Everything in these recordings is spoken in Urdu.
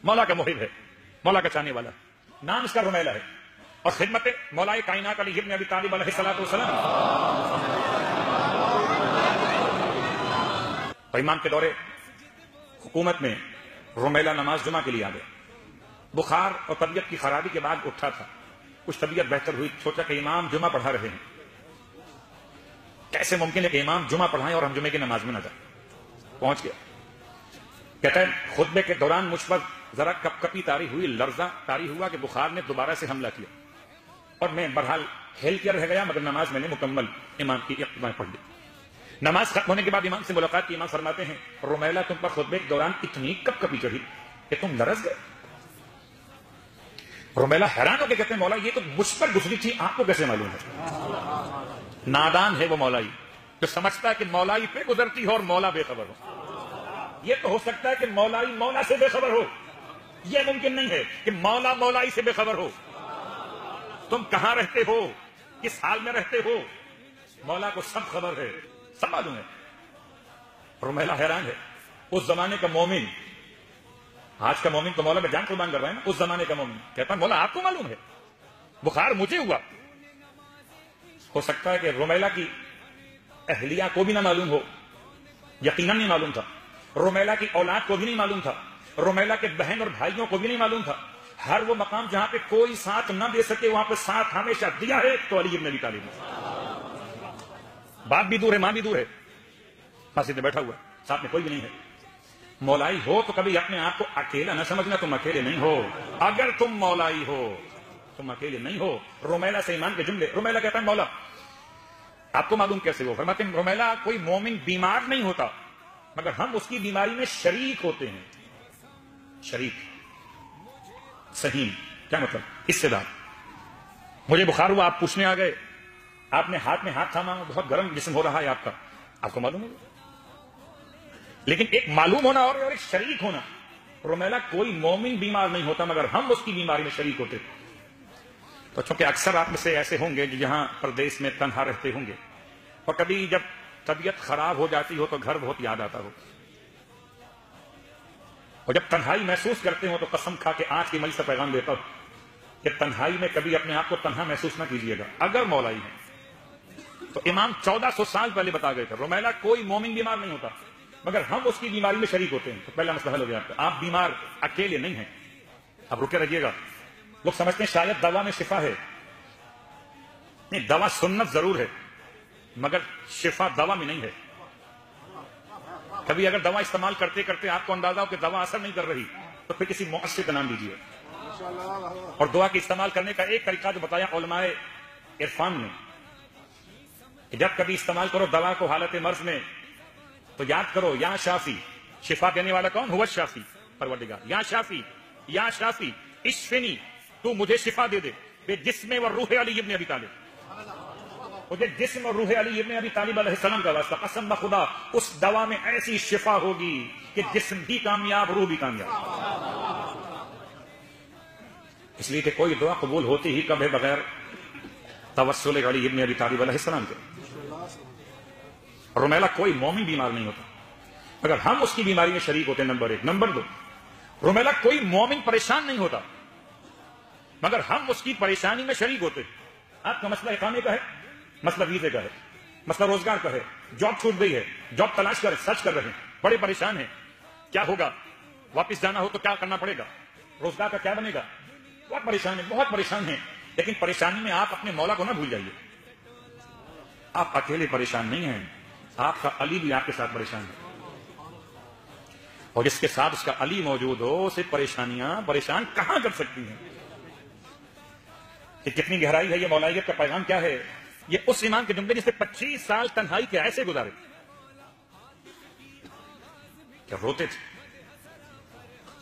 مولا کا محب ہے، مولا کا چاہنے والا، نام اس کا رمیلہ ہے، اور خدمت مولا کائنات علی ابن ابی طالب علیہ السلام اور امام کے دورے حکومت میں رمیلہ نماز جمعہ کے لیے آ گئے۔ بخار اور طبیعت کی خرابی کے بعد اٹھا تھا، کچھ طبیعت بہتر ہوئی، سوچا کہ امام جمعہ پڑھا رہے ہیں، کیسے ممکن ہے کہ امام جمعہ پڑھائیں اور ہم جمعے کی نماز میں نہ جائیں۔ پہنچ گیا، کہتا ہے خطبے کے دوران مجھ پر ذرا کپ کپی طاری ہوئی، لرزہ طاری ہوا کہ بخار نے دوبارہ سے حملہ کیا، اور میں بہرحال ہل کر رہ گیا، مگر نماز میں نے مکمل امام کی اقتداء پڑھ لی۔ نماز ختم ہونے کے بعد امام سے ملاقات کی، امام فرماتے ہیں رمیلہ تم پر خطبے کے دوران اتنی کپ کپی چڑھی کہ تم لرز گئے۔ رمیلہ حیران ہو کے کہتے ہیں مولا یہ تو مجھ پر گزری تھی، آپ کو کیسے معلوم ہے؟ نادان ہے وہ مولائی جو سمجھتا ہے کہ مولائی پہ گزرتی ہو اور مولا بے خبر ہو۔ یہ تو ہو سکتا ہے کہ مولائی مولا سے بے خبر ہو، یہ ممکن نہیں ہے کہ مولا مولائی سے بے خبر ہو۔ تم کہاں رہتے ہو، کس حال میں رہتے ہو، مولا کو سب خبر ہے، سب معلوم ہے۔ رمیلہ حیران ہے، اس زمانے کا مومن، آج کا مومن تو مولا میں جان قربان کر رہے ہیں نا، اس زمانے کا مومن کہتا ہے مولا آپ کو معلوم ہے، بخار مجھے ہوا۔ ہو سکتا ہے کہ رمیلہ کی اہلیہ کو بھی نہ معلوم ہو، یقیناً نہیں معلوم تھا، رمیلہ کی اولاد کو بھی نہیں معلوم تھا، رمیلہ کے بہن اور بھائیوں کو بھی نہیں معلوم تھا۔ ہر وہ مقام جہاں پہ کوئی ساتھ نہ دے سکے وہاں پہ ساتھ ہمیشہ دیا ہے تو علی ابن ابی طالب نے۔ باپ بھی دور ہے، ماں بھی دور ہے، مسجد میں بیٹھا ہوا ہے، ساتھ میں کوئی بھی نہیں ہے۔ مولائی ہو تو کبھی اپنے آپ کو اکیلا نہ سمجھنا، تم اکیلے نہیں ہو۔ اگر تم مولائی ہو تم اکیلے نہیں ہو۔ رمیلہ سے ایمان کے جملے، رمیلہ کہتا ہے مولا آپ کو معلوم کیسے ہو؟ فرماتے ہیں رمیلہ کوئی مومن بیمار نہیں ہوتا مگر ہم اس کی بیماری میں شریک ہوتے ہیں۔ شریک، سہیم، کیا مطلب؟ حصے دار۔ مجھے بخار ہوا، آپ پوچھنے آ گئے، آپ نے ہاتھ میں ہاتھ تھاما، بہت گرم جسم ہو رہا ہے آپ کا، آپ کو معلوم ہوگا۔ لیکن ایک معلوم ہونا اور ایک شریک ہونا۔ رمیلہ کوئی مومن بیمار نہیں ہوتا مگر ہم اس کی بیماری میں شریک ہوتے۔ تو چونکہ اکثر آپ میں سے ایسے ہوں گے جو یہاں پردیس میں تنہا رہتے ہوں گے، اور کبھی جب طبیعت خراب ہو جاتی ہو تو گھر بہت یاد آتا ہو، اور جب تنہائی محسوس کرتے ہو تو قسم کھا کے آج کی مجلس سے پیغام دیتا ہوں کہ تنہائی میں کبھی اپنے آپ کو تنہا محسوس نہ کیجیے گا۔ اگر مولائی ہے تو امام 1400 سال پہلے بتا گئے تھے رمیلہ کوئی مومن بیمار نہیں ہوتا مگر ہم اس کی بیماری میں شریک ہوتے ہیں۔ تو پہلا مسئلہ حل ہو گیا آپ بیمار اکیلے نہیں ہیں۔ اب رکے رہیے گا، لوگ سمجھتے ہیں شاید دوا میں شفا ہے، نہیں، دوا سنت ضرور ہے مگر شفا دوا میں نہیں ہے۔ کبھی اگر دوا استعمال کرتے کرتے آپ کو اندازہ ہو کہ دوا اثر نہیں کر رہی تو پھر کسی مؤثر کا نام دیجیے۔ اور دعا کے استعمال کرنے کا ایک طریقہ جو بتایا علماء عرفان نے کہ جب کبھی استعمال کرو دوا کو حالت مرض میں تو یاد کرو یا شافی، شفا دینے والا کون؟ ہوا شافی، پروردگار۔ یا شافی، یا شافی اشفنی، تو مجھے شفا دے دے بے جسم و روح علی ابن ابی طالب، مجھے جسم اور روح علی ابن ابی طالب علیہ السلام کا واسطہ، قسم بخدا اس دوا میں ایسی شفا ہوگی کہ جسم بھی کامیاب، روح بھی کامیاب۔ اس لیے کہ کوئی دعا قبول ہوتی ہی کب ہے بغیر توسل علی ابن ابی طالب علیہ السلام کے۔ رمیلہ کوئی مومن بیمار نہیں ہوتا مگر ہم اس کی بیماری میں شریک ہوتے ہیں، نمبر ایک۔ نمبر دو، رمیلہ کوئی مومن پریشان نہیں ہوتا مگر ہم اس کی پریشانی میں شریک ہوتے ہیں۔ آپ کا مسئلہ اقامے کا ہے، مسئلہ ویزے کا ہے، مسئلہ روزگار کا ہے، جاب چھوٹ گئی ہے، جاب تلاش کر سرچ کر رہے ہیں، بڑے پریشان ہیں، کیا ہوگا، واپس جانا ہو تو کیا کرنا پڑے گا، روزگار کا کیا بنے گا، بہت پریشان ہیں، بہت پریشان ہیں۔ لیکن پریشانی میں آپ اپنے مولا کو نہ بھول جائیے، آپ اکیلے پریشان نہیں ہیں، آپ کا علی بھی آپ کے ساتھ پریشان ہے، اور جس کے ساتھ اس کا علی موجود ہو اسے پریشانیاں پریشان کہاں کر سکتی ہیں۔ کہ کتنی گہرائی ہے یہ مولائیت کا پیغام کیا ہے؟ یہ اس امام کے جملے جس نے 25 سال تنہائی کے ایسے گزارے کہ روتے تھے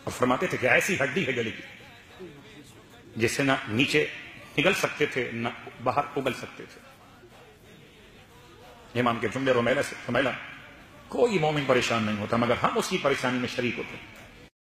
اور فرماتے تھے کہ ایسی ہڈی ہے گلے کی جس سے نہ نیچے نگل سکتے تھے نہ باہر اگل سکتے تھے۔ امام کے جملے رمیلہ سے، رمیلہ کوئی مومن پریشان نہیں ہوتا مگر ہم اس کی پریشانی میں شریک ہوتے ہیں۔